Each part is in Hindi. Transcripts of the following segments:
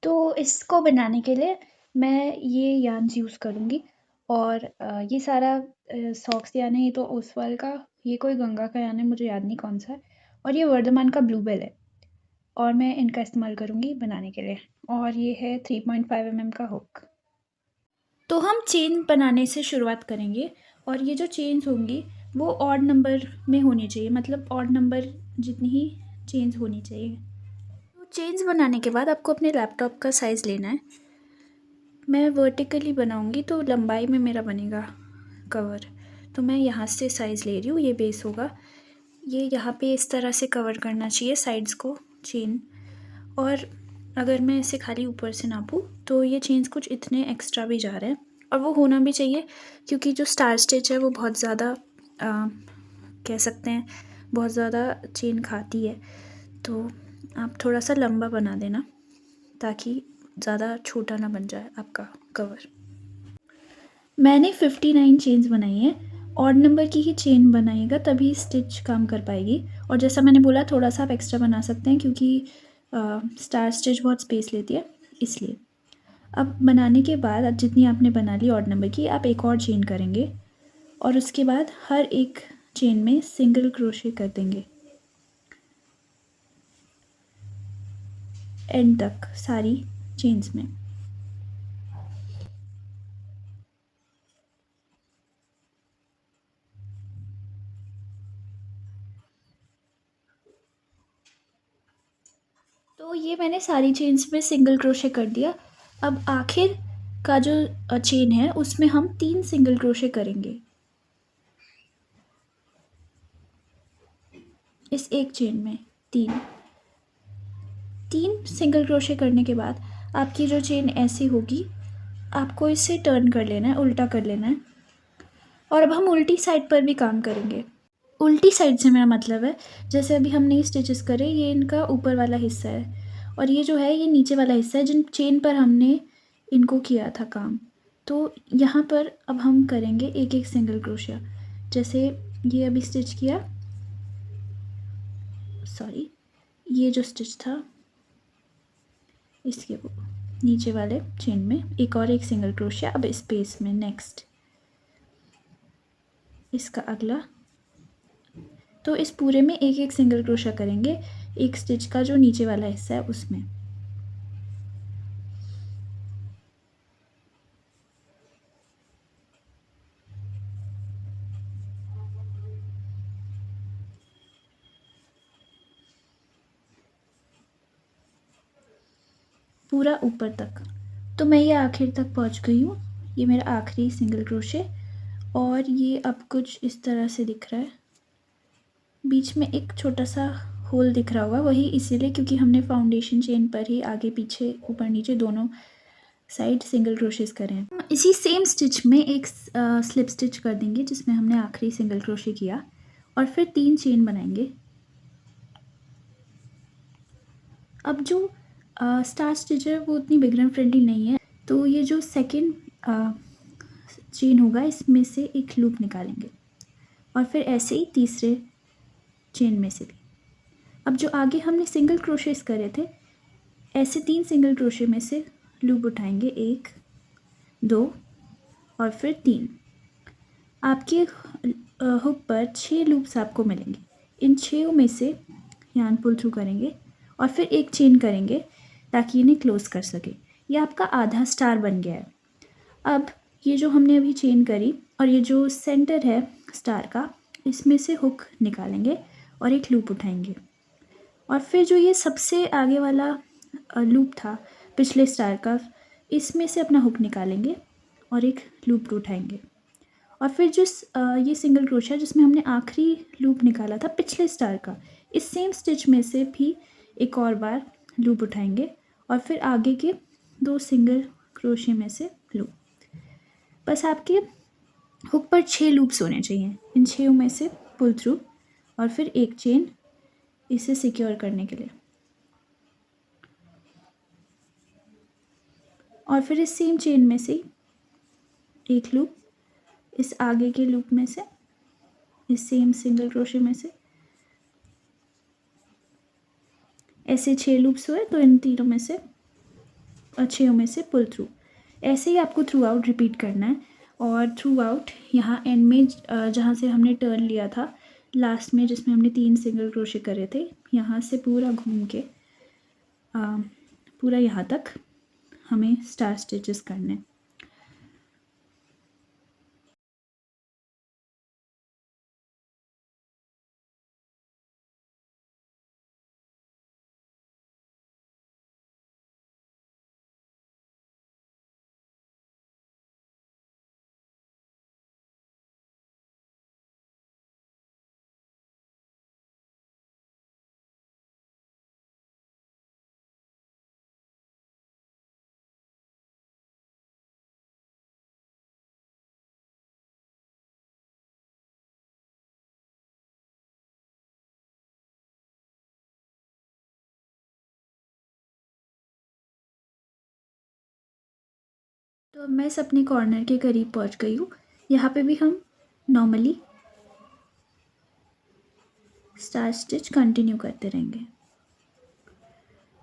तो इसको बनाने के लिए मैं ये यार्न्स यूज़ करूँगी और ये सारा सॉक्स यार्न है, ये तो ओसवाल का, ये कोई गंगा का यार्न है, मुझे याद नहीं कौन-सा है, और ये वर्धमान का ब्लूबेल है और मैं इनका इस्तेमाल करूँगी बनाने के लिए। और ये है 3.5 mm का हुक। तो हम चेन बनाने से शुरुआत करेंगे और ये जो चेन्स होंगी वो ऑड नंबर में होनी चाहिए, मतलब ऑड नंबर जितनी ही चेन्स होनी चाहिए। तो चेन्स बनाने के बाद आपको अपने लैपटॉप का साइज़ लेना है। मैं वर्टिकली बनाऊंगी तो लंबाई में मेरा बनेगा कवर, तो मैं यहाँ से साइज़ ले रही हूँ। ये बेस होगा, ये यहाँ पे इस तरह से कवर करना चाहिए साइड्स को चेन। और अगर मैं इसे खाली ऊपर से नापूँ तो ये चेन्स कुछ इतने एक्स्ट्रा भी जा रहे हैं, और वो होना भी चाहिए क्योंकि जो स्टार स्टिच है वो बहुत ज़्यादा कह सकते हैं बहुत ज़्यादा चेन खाती है। तो आप थोड़ा सा लंबा बना देना ताकि ज़्यादा छोटा ना बन जाए आपका कवर। मैंने 59 चेन्स बनाई हैं। ऑड नंबर की ही चेन बनाइएगा तभी स्टिच काम कर पाएगी। और जैसा मैंने बोला थोड़ा सा आप एक्स्ट्रा बना सकते हैं क्योंकि स्टार स्टिच बहुत स्पेस लेती है, इसलिए। अब बनाने के बाद अब जितनी आपने बना ली ऑड नंबर की, आप एक और चेन करेंगे और उसके बाद हर एक चेन में सिंगल क्रोशे कर देंगे एंड तक सारी चेन्स में। तो ये मैंने सारी चेन्स में सिंगल क्रोशे कर दिया। अब आखिर का जो चेन है उसमें हम 3 सिंगल क्रोशे करेंगे इस एक चेन में। तीन सिंगल क्रोशे करने के बाद आपकी जो चेन ऐसी होगी, आपको इसे टर्न कर लेना है, उल्टा कर लेना है। और अब हम उल्टी साइड पर भी काम करेंगे। उल्टी साइड से मेरा मतलब है जैसे अभी हमने ये स्टिचेस करे, ये इनका ऊपर वाला हिस्सा है और ये जो है ये नीचे वाला हिस्सा है जिन चेन पर हमने इनको किया था काम। तो यहाँ पर अब हम करेंगे एक एक सिंगल क्रोशिया। जैसे ये अभी स्टिच किया, सॉरी, ये जो स्टिच था इसके वो नीचे वाले चेन में एक और एक सिंगल क्रोशिया। अब स्पेस में नेक्स्ट इसका अगला, तो इस पूरे में एक एक सिंगल क्रोशिया करेंगे एक स्टिच का जो नीचे वाला हिस्सा है उसमें। पूरा ऊपर तक। तो मैं ये आखिर तक पहुंच गई हूँ, ये मेरा आखिरी सिंगल क्रोशे और ये अब कुछ इस तरह से दिख रहा है। बीच में एक छोटा सा होल दिख रहा होगा, वही इसीलिए क्योंकि हमने फाउंडेशन चेन पर ही आगे पीछे ऊपर नीचे दोनों साइड सिंगल क्रोशेस करें। हम इसी सेम स्टिच में एक स्लिप स्टिच कर देंगे जिसमें हमने आखिरी सिंगल क्रोशे किया और फिर 3 चेन बनाएंगे। अब जो स्टार स्टिच है वो उतनी बिगनर फ्रेंडली नहीं है, तो ये जो सेकंड चेन होगा इसमें से एक लूप निकालेंगे और फिर ऐसे ही तीसरे चेन में से भी। अब जो आगे हमने सिंगल क्रोशेस करे थे, ऐसे 3 सिंगल क्रोशे में से लूप उठाएंगे, 1 2 और फिर 3। आपके हुक पर 6 लूप्स आपको मिलेंगे। इन 6 में से यार्न पुल थ्रू करेंगे और फिर एक चेन करेंगे ताकि इन्हें क्लोज कर सके। ये आपका आधा स्टार बन गया है। अब ये जो हमने अभी चेन करी और ये जो सेंटर है स्टार का, इसमें से हुक निकालेंगे और एक लूप उठाएंगे और फिर जो ये सबसे आगे वाला लूप था पिछले स्टार का, इसमें से अपना हुक निकालेंगे और एक लूप उठाएंगे और फिर ये सिंगल क्रोशिया जिसमें हमने आखिरी लूप निकाला था पिछले स्टार का, इस सेम स्टिच में से भी एक और बार लूप उठाएंगे और फिर आगे के 2 सिंगल क्रोशिया में से लूप। बस आपके हुक पर 6 लूप्स होने चाहिए, इन 6 में से पुल थ्रू और फिर एक चेन इसे सिक्योर करने के लिए। और फिर इस सेम चेन में से एक लूप इस आगे के लूप में से, इस सेम सिंगल क्रोशे में से, ऐसे 6 लूप्स हुए तो इन तीनों में से 6 में से पुल थ्रू। ऐसे ही आपको थ्रू आउट रिपीट करना है। और थ्रू आउट यहाँ एंड में जहाँ से हमने टर्न लिया था लास्ट में, जिसमें हमने 3 सिंगल क्रोशे करे थे, यहाँ से पूरा घूम के पूरा यहाँ तक हमें स्टार स्टिचेस करने हैं। तो अब मैं इस अपने कॉर्नर के करीब पहुंच गई हूँ। यहाँ पे भी हम नॉर्मली स्टार स्टिच कंटिन्यू करते रहेंगे।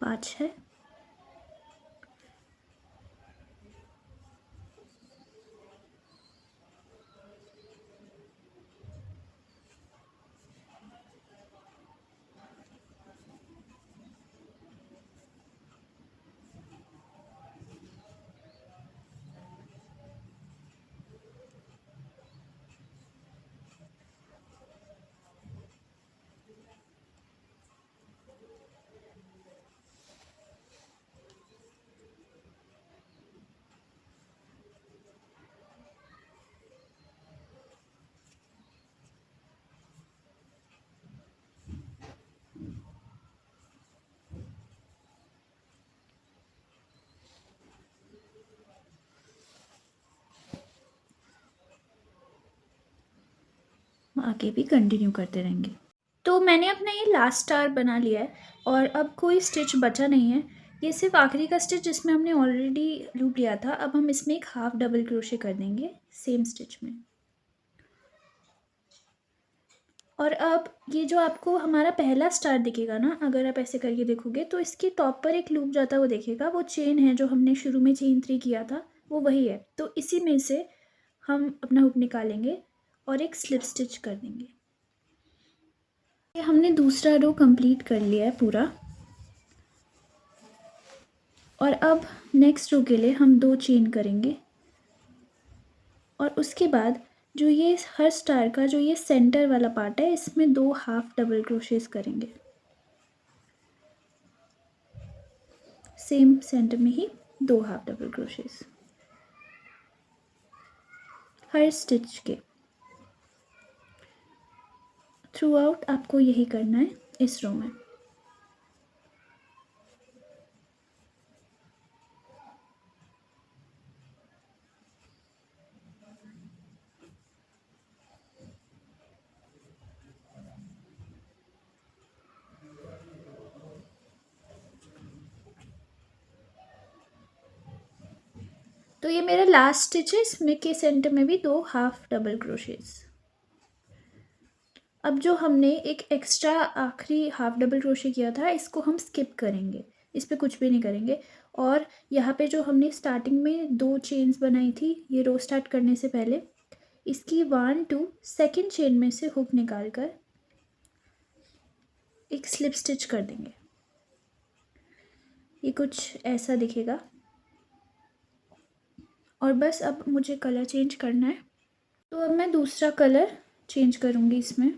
5 है, आगे भी कंटिन्यू करते रहेंगे। तो मैंने अपना ये लास्ट स्टार बना लिया है और अब कोई स्टिच बचा नहीं है। ये सिर्फ आखिरी का स्टिच जिसमें हमने ऑलरेडी लूप लिया था। अब हम इसमें एक हाफ डबल क्रोशे कर देंगे सेम स्टिच में। और अब ये जो आपको हमारा पहला स्टार दिखेगा ना, अगर आप ऐसे करके देखोगे तो इसके टॉप पर एक लूप जाता हुआ दिखेगा। वो चेन है जो हमने शुरू में चेन 3 किया था, वो वही है। तो इसी में से हम अपना हुक निकालेंगे और एक स्लिप स्टिच कर देंगे। ये हमने दूसरा रो कंप्लीट कर लिया है पूरा। और अब नेक्स्ट रो के लिए हम 2 चेन करेंगे और उसके बाद जो ये हर स्टार का जो ये सेंटर वाला पार्ट है, इसमें 2 हाफ डबल क्रोशेस करेंगे सेम सेंटर में ही। 2 हाफ डबल क्रोशेस हर स्टिच के। थ्रू आउट आपको यही करना है इस रो में। तो ये मेरा लास्ट स्टिच है, इसमें के सेंटर में भी 2 हाफ डबल क्रोशेस। अब जो हमने एक एक्स्ट्रा आखिरी हाफ डबल क्रोशे किया था, इसको हम स्किप करेंगे, इस पे कुछ भी नहीं करेंगे। और यहाँ पे जो हमने स्टार्टिंग में 2 चेन्स बनाई थी ये रो स्टार्ट करने से पहले, इसकी 1 2 सेकेंड चेन में से हुक निकाल कर एक स्लिप स्टिच कर देंगे। ये कुछ ऐसा दिखेगा। और बस अब मुझे कलर चेंज करना है, तो अब मैं दूसरा कलर चेंज करूँगी इसमें।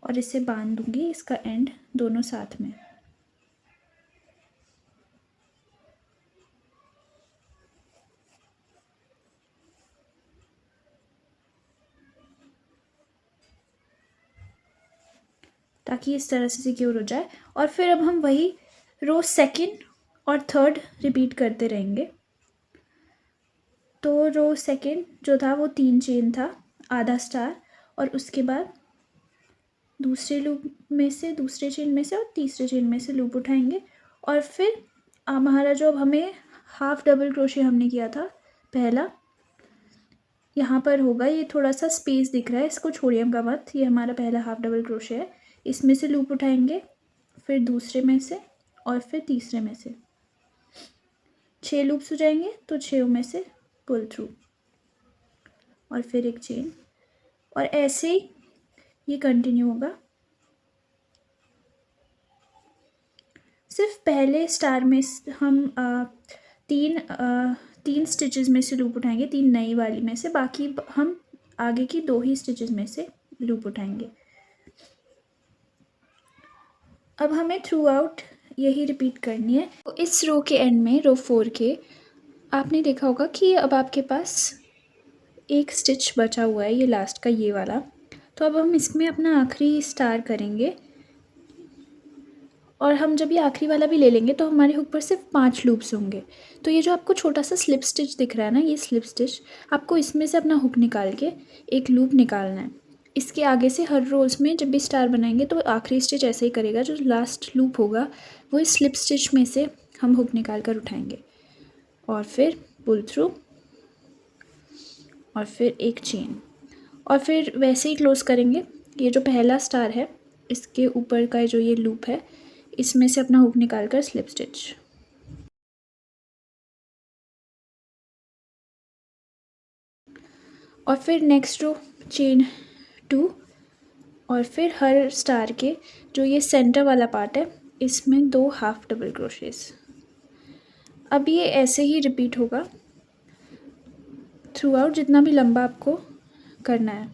और इसे बांध दूंगी इसका एंड दोनों साथ में। ताकि इस तरह से सिक्योर हो जाए। और फिर अब हम वही रो सेकेंड और थर्ड रिपीट करते रहेंगे। तो रो सेकेंड जो था वो 3 चेन था, आधा स्टार, और उसके बाद दूसरे लूप में से, दूसरे चेन में से और तीसरे चेन में से लूप उठाएंगे। और फिर हमारा जो अब हमें हाफ डबल क्रोशे हमने किया था पहला, यहाँ पर होगा। ये थोड़ा सा स्पेस दिख रहा है, इसको छोड़िएगा मत, ये हमारा पहला हाफ डबल क्रोशे है। इसमें से लूप उठाएंगे फिर दूसरे में से और फिर तीसरे में से 6 लूप्स हो जाएंगे, तो 6 में से पुल थ्रू और फिर एक चेन, और ऐसे ही ये कंटिन्यू होगा। सिर्फ पहले स्टार में हम तीन स्टिचेस में से लूप उठाएंगे, 3 नई वाली में से, बाकी हम आगे की 2 ही स्टिचेस में से लूप उठाएंगे। अब हमें थ्रू आउट यही रिपीट करनी है। तो इस रो के एंड में, रो 4 के, आपने देखा होगा कि अब आपके पास एक स्टिच बचा हुआ है, ये लास्ट का ये वाला। तो अब हम इसमें अपना आखिरी स्टार करेंगे, और हम जब ये आखिरी वाला भी ले लेंगे तो हमारे हुक पर सिर्फ 5 लूप्स होंगे। तो ये जो आपको छोटा सा स्लिप स्टिच दिख रहा है ना, ये स्लिप स्टिच, आपको इसमें से अपना हुक निकाल के एक लूप निकालना है। इसके आगे से हर रोज़ में जब भी स्टार बनाएंगे तो आखिरी स्टिच ऐसे ही करेगा, जो लास्ट लूप होगा वो इस स्लिप स्टिच में से हम हुक निकाल कर उठाएंगे, और फिर पुल थ्रू और फिर एक चेन, और फिर वैसे ही क्लोज करेंगे। ये जो पहला स्टार है, इसके ऊपर का जो ये लूप है, इसमें से अपना हुक निकाल कर स्लिप स्टिच, और फिर नेक्स्ट रो चेन 2, और फिर हर स्टार के जो ये सेंटर वाला पार्ट है, इसमें 2 हाफ डबल क्रोशेस। अब ये ऐसे ही रिपीट होगा थ्रू आउट, जितना भी लंबा आपको करना है।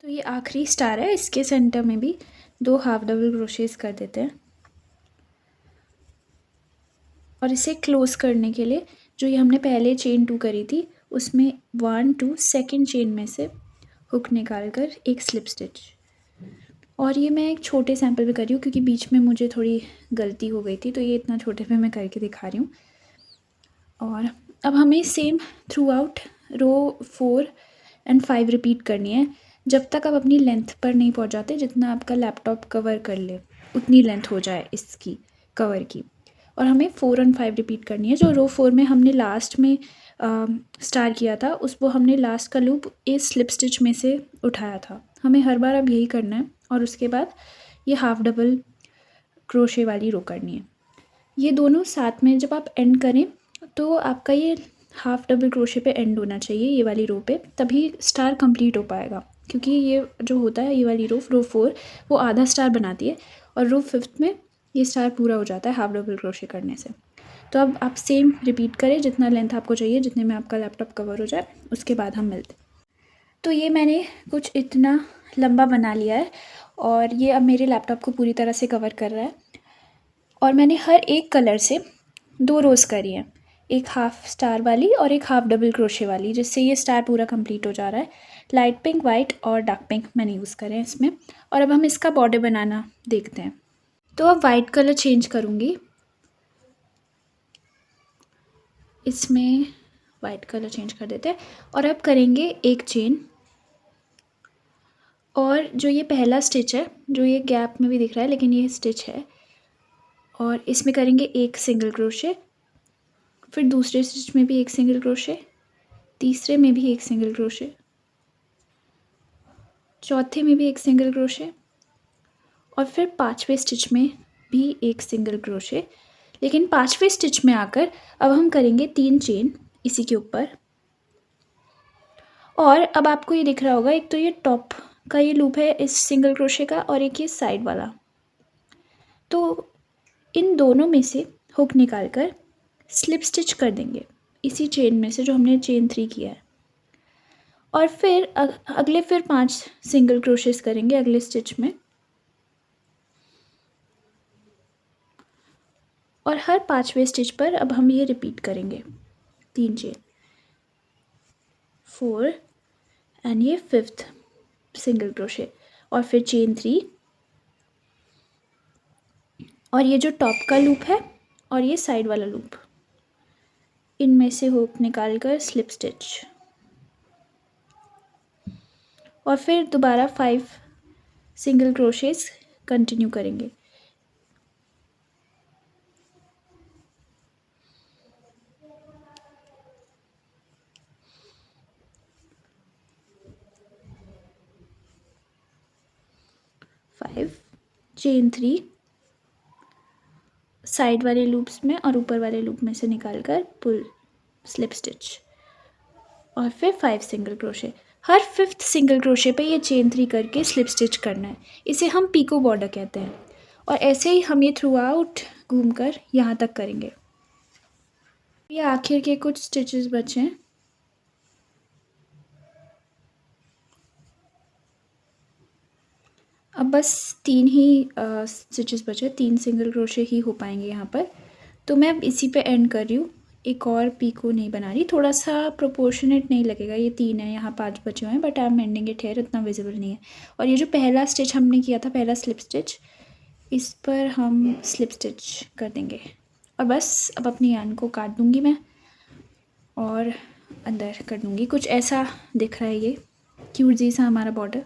तो ये आखिरी स्टार है, इसके सेंटर में भी 2 हाफ डबल क्रोशेस कर देते हैं, और इसे क्लोज करने के लिए जो ये हमने पहले चेन 2 करी थी, उसमें 1 2 सेकेंड चेन में से हुक निकाल कर एक स्लिप स्टिच। और ये मैं एक छोटे सैम्पल में कर रही हूँ क्योंकि बीच में मुझे थोड़ी गलती हो गई थी, तो ये इतना छोटे पे मैं करके दिखा रही हूँ। और अब हमें same throughout row 4 and 5 repeat करनी है, जब तक आप अपनी लेंथ पर नहीं पहुँच जाते, जितना आपका लैपटॉप कवर कर ले उतनी लेंथ हो जाए इसकी कवर की। और हमें 4 एंड 5 रिपीट करनी है। जो रो 4 में हमने लास्ट में स्टार किया था, वो हमने लास्ट का लूप इस स्लिप स्टिच में से उठाया था। हमें हर बार अब यही करना है, और उसके बाद ये हाफ डबल क्रोशे वाली रो करनी है। ये दोनों साथ में जब आप एंड करें तो आपका ये हाफ डबल क्रोशे पे एंड होना चाहिए, ये वाली रो पे, तभी स्टार कंप्लीट हो पाएगा। क्योंकि ये जो होता है, ये वाली रो 4 वो आधा स्टार बनाती है, और रो 5 में ये स्टार पूरा हो जाता है हाफ डबल क्रोशे करने से। तो अब आप सेम रिपीट करें, जितना लेंथ आपको चाहिए, जितने में आपका लैपटॉप कवर हो जाए, उसके बाद हम मिलते। तो ये मैंने कुछ इतना लंबा बना लिया है, और ये अब मेरे लैपटॉप को पूरी तरह से कवर कर रहा है। और मैंने हर एक कलर से 2 रोज़ करी हैं, एक हाफ स्टार वाली और एक हाफ डबल क्रोशे वाली, जिससे ये स्टार पूरा कंप्लीट हो जा रहा है। लाइट पिंक, वाइट और डार्क पिंक मैंने यूज़ करे हैं इसमें। और अब हम इसका बॉर्डर बनाना देखते हैं। तो अब वाइट कलर चेंज करूँगी, इसमें वाइट कलर चेंज कर देते हैं, और अब करेंगे एक चेन, और जो ये पहला स्टिच है, जो ये गैप में भी दिख रहा है लेकिन ये स्टिच है, और इसमें करेंगे एक सिंगल क्रोशे, फिर दूसरे स्टिच में भी एक सिंगल क्रोशे, तीसरे में भी एक सिंगल क्रोशे, चौथे में भी एक सिंगल क्रोशे, और फिर 5वें स्टिच में भी एक सिंगल क्रोशे। लेकिन 5वें स्टिच में आकर अब हम करेंगे 3 चेन इसी के ऊपर। और अब आपको ये दिख रहा होगा, एक तो ये टॉप का ये लूप है इस सिंगल क्रोशे का, और एक ये साइड वाला। तो इन दोनों में से हुक निकाल कर स्लिप स्टिच कर देंगे इसी चेन में से, जो हमने चेन 3 किया है। और फिर अगले फिर 5 सिंगल क्रोशेस करेंगे अगले स्टिच में, और हर 5वें स्टिच पर अब हम ये रिपीट करेंगे 3 चेन, 4 एंड ये 5th सिंगल क्रोशे, और फिर चेन 3, और ये जो टॉप का लूप है और ये साइड वाला लूप, इनमें से हुक निकाल कर स्लिप स्टिच, और फिर दोबारा 5 सिंगल क्रोशेस कंटिन्यू करेंगे। चेन 3 साइड वाले लूप्स में और ऊपर वाले लूप में से निकाल कर पुल स्लिप स्टिच और फिर 5 सिंगल क्रोशे। हर 5th सिंगल क्रोशे पे ये चेन 3 करके स्लिप स्टिच करना है। इसे हम पीको बॉर्डर कहते हैं और ऐसे ही हम ये थ्रू आउट घूमकर यहाँ तक करेंगे। ये आखिर के कुछ स्टिचेस बचे हैं। अब बस 3 ही स्टिचेस बचे, 3 सिंगल क्रोशे ही हो पाएंगे यहाँ पर। तो मैं अब इसी पे एंड कर रही हूँ, एक और पीको नहीं बना रही। थोड़ा सा प्रोपोर्शनेट नहीं लगेगा, ये 3 है, यहाँ 5 बचे हुए हैं, but I am ending it here, इतना विजिबल नहीं है। और ये जो पहला स्टिच हमने किया था, पहला स्लिप स्टिच, इस पर हम स्लिप स्टिच कर देंगे और बस अब अपनी यान को काट दूँगी मैं और अंदर कर दूँगी। कुछ ऐसा दिख रहा है ये क्यूट जी सा हमारा बॉर्डर।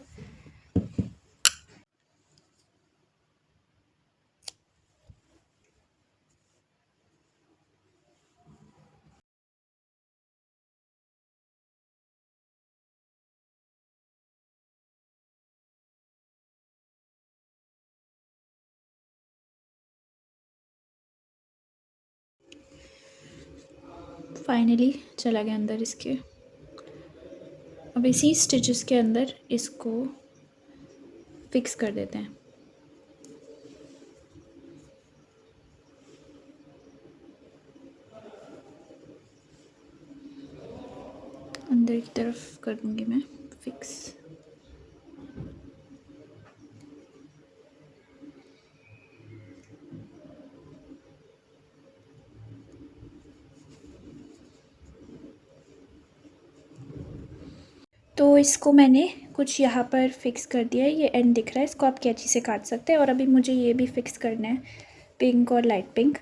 फाइनली चला गया अंदर इसके। अब इसी स्टिचेस के अंदर इसको फिक्स कर देते हैं। अंदर की तरफ कर दूंगी मैं फिक्स। तो इसको मैंने कुछ यहाँ पर फिक्स कर दिया है, ये एंड दिख रहा है, इसको आप कैंची से काट सकते हैं। और अभी मुझे ये भी फिक्स करना है, पिंक और लाइट पिंक।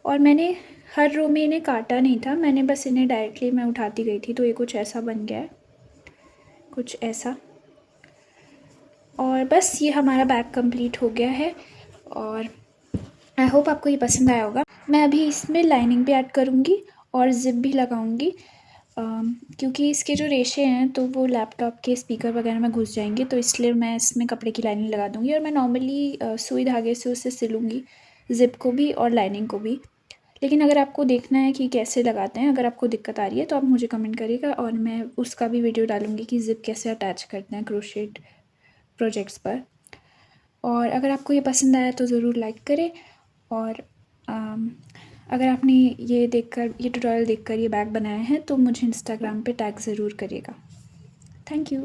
और मैंने हर रो में इन्हें काटा नहीं था, मैंने बस इन्हें डायरेक्टली मैं उठाती गई थी, तो ये कुछ ऐसा बन गया है, कुछ ऐसा। और बस ये हमारा बैग कंप्लीट हो गया है और आई होप आपको ये पसंद आया होगा। मैं अभी इसमें लाइनिंग भी ऐड करूँगी और ज़िप भी लगाऊँगी, क्योंकि इसके जो रेशे हैं तो वो लैपटॉप के स्पीकर वगैरह में घुस जाएंगे, तो इसलिए मैं इसमें कपड़े की लाइनिंग लगा दूँगी। और मैं नॉर्मली सुई धागे से उसे सिलूँगी, ज़िप को भी और लाइनिंग को भी। लेकिन अगर आपको देखना है कि कैसे लगाते हैं, अगर आपको दिक्कत आ रही है तो आप मुझे कमेंट करिएगा और मैं उसका भी वीडियो डालूँगी कि ज़िप कैसे अटैच करते हैं क्रोशेट प्रोजेक्ट्स पर। और अगर आपको ये पसंद आया तो ज़रूर लाइक करें और अगर आपने ये ट्यूटोरियल देखकर ये बैग बनाया है तो मुझे इंस्टाग्राम पे टैग ज़रूर करिएगा। Thank you.